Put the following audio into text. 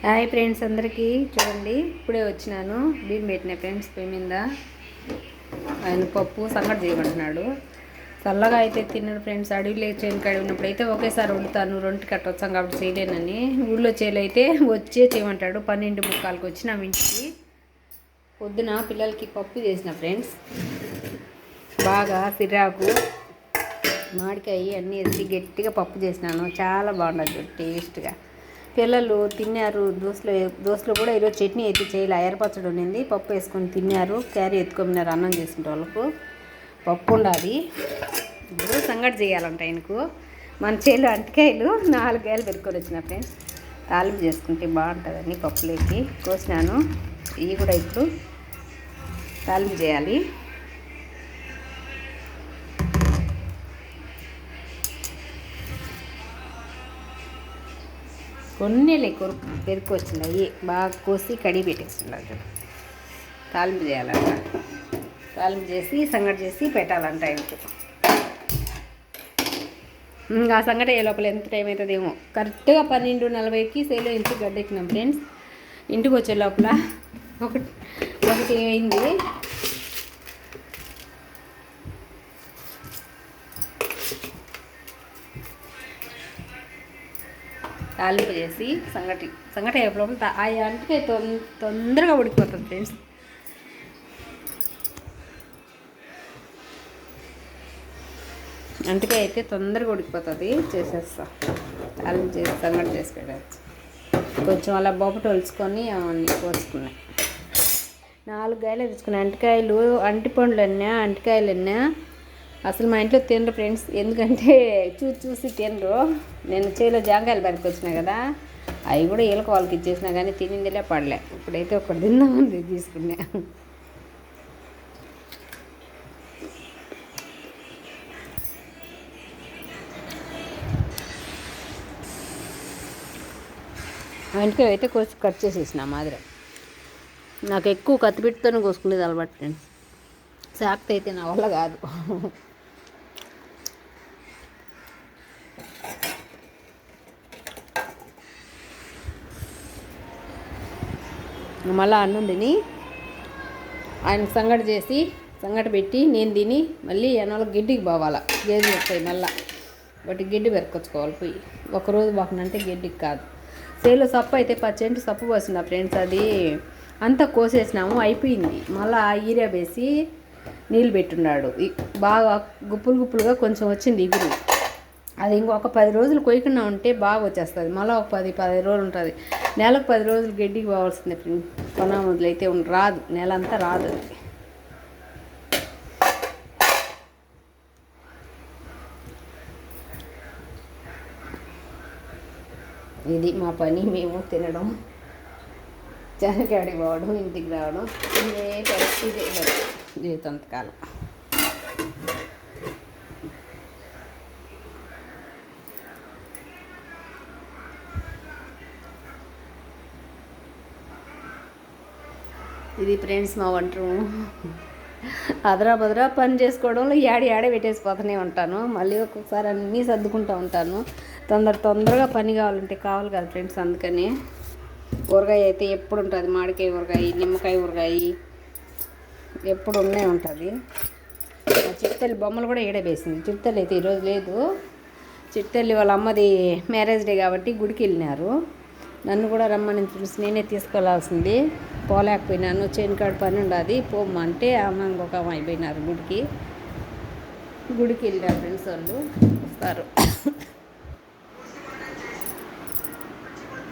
Hi friends అందరికీ. చూడండి ఇప్పుడే వచ్చినాను. బియ్యం పెట్టిన ఫ్రెండ్స్ పొయ్యి మీద. ఆయన పప్పు సంగటి చేయమంటున్నాడు. చల్లగా అయితే తిన్నాడు ఫ్రెండ్స్. అడవిలో చేను కాడి ఉన్నప్పుడు అయితే ఒకేసారి వండుతాను, రొంటి కట్ట వచ్చాం కాబట్టి చేయలేనని. ఊళ్ళో చేలు అయితే వచ్చే చేయమంటాడు. 12:45కి వచ్చిన ఇంటికి. పొద్దున పిల్లలకి పప్పు చేసిన ఫ్రెండ్స్. బాగా సిరాకు మామిడికాయ అన్నీ వేసి గట్టిగా పప్పు చేసినాను. చాలా బాగుండదు టేస్ట్గా. పిల్లలు తిన్నారు. దోశలో కూడా ఈరోజు చట్నీ అయితే చేయలే, ఎర్రపచ్చడి ఉండింది. పప్పు వేసుకొని తిన్నారు. క్యారీ ఎత్తుకొన్నారు అన్నం చేసుకుంటే. వాళ్ళకు పప్పు ఉండాలి. ఇప్పుడు సంగటి చేయాలంట ఆయనకు. మన చేలు అంటికాయలు 4 కాయలు పెరుక్కొని వచ్చిన ఫ్రెండ్స్. తాలింపు చేసుకుంటే బాగుంటుందని పప్పులోకి కోసినాను. ఇవి కూడా ఇప్పుడు తాలింపు చేయాలి. కొన్ని పెరుకు వచ్చినాయి. బాగా కోసి కడిగి పెట్టేస్తున్నారు. తాలింపు చేయాలంట. తాలింపు చేసి సంగటి చేసి పెట్టాలంట ఆయనకు. ఇంకా సంగటి అయ్యే లోపల ఎంత టైం అవుతుందేమో. కరెక్ట్గా 12:40కి సేలో ఇంటికి గడ్డెక్కినాం ఫ్రెండ్స్. ఇంటికి వచ్చే లోపల ఒకటి అయింది. తాలింపు చేసి సంగటి అయ్యే లోపల ఆ అంటికాయ తొందరగా ఉడికిపోతుంది ఫ్రెండ్స్. అంటికాయ అయితే తొందరగా ఉడికిపోతుంది. చేసేస్తా. తాలింపు చేసి సంగటి చేసి పెట్టచ్చు. కొంచెం అలా బొప్పటి వలుచుకొని అవన్నీ కోసుకున్నాయి. 4 కాయలు తెచ్చుకున్నాయి. అంటికాయలు అంటిపండ్లు అన్నా అంటికాయలు అన్నా అసలు మా ఇంట్లో తినరు ఫ్రెండ్స్. ఎందుకంటే చూసి తినరు. నేను చేలో జాంకాయలు పట్టుకొచ్చినా కదా, అవి కూడా వీళ్ళకి వాళ్ళకి ఇచ్చేసినా కానీ తినిందిలే పడలే. ఇప్పుడైతే ఒకటి తిందామని తీసుకున్నా. వెంటనే అయితే కోసి కట్ చేసేసిన మాదిరి. నాకు ఎక్కువ కత్తిపెట్టుతోనే కోసుకునేది అలవాటు ఫ్రెండ్స్. సాక్త అయితే నా వల్ల కాదు. మళ్ళీ అన్నం తిని ఆయన సంగటి చేసి సంగటి పెట్టి నేను తిని మళ్ళీ ఎన్నోళ్ళకి గిడ్డికి పోవాలా. గేదెలు వస్తాయి మళ్ళీ. వాటి గిడ్డి పెరకొచ్చుకోవాలి పోయి. ఒకరోజు బాగుందంటే గిడ్డికి కాదు. సేలో సప్పు అయితే 10 సెంటు సప్పు పోసిన ఫ్రెండ్స్. అది అంతా కోసేసినాము, అయిపోయింది. మళ్ళీ ఈరియా వేసి నీళ్ళు పెట్టున్నాడు. బాగా గుప్పులుగా కొంచెం వచ్చింది ఇగురు. అది ఇంకొక 10 రోజులు కొయ్యకుండా ఉంటే బాగా వచ్చేస్తుంది. మళ్ళీ ఒక 10 రోజులు ఉంటుంది. నెలకు 10 రోజులు గడ్డికి పోవాల్సిందే ఫ్రెండ్. కొన మొదలైతే రాదు, నెల అంతా రాదు. ఇది మా పని. మేము తినడం, చెనకాడికి పోవడం, ఇంటికి రావడం, ఇదే పరిస్థితి జీవితాంతకాలం. ఇది ఫ్రెండ్స్ మా వంట రూమ్. అదరా పని చేసుకోవడంలో ఏడే పెట్టేసిపోతూనే ఉంటాను. మళ్ళీ ఒక్కొక్కసారి అన్నీ సర్దుకుంటూ ఉంటాను. తొందరగా పని కావాలి కదా ఫ్రెండ్స్. అందుకని ఊరగాయ అయితే ఎప్పుడు ఉంటుంది. మామిడికాయ ఊరగాయ, నిమ్మకాయ ఊరగాయ ఎప్పుడు ఉంటుంది. చిట్టతల్లి బొమ్మలు కూడా వేసింది. చిట్టతల్లి అయితే ఈరోజు లేదు. చిట్టతల్లి వాళ్ళ అమ్మది మ్యారేజ్ డే కాబట్టి గుడికి వెళ్ళినారు. నన్ను కూడా రమ్మని చూసి నేనే తీసుకెళ్లాల్సింది. పోలేకపోయినాను. చేనుకాడు పని ఉండదు పోమ్మంటే అమ్మ ఇంకొక అమ్మ అయిపోయినారు. గుడికి వెళ్ళారు ఫ్రెండ్స్. వాళ్ళు వస్తారు.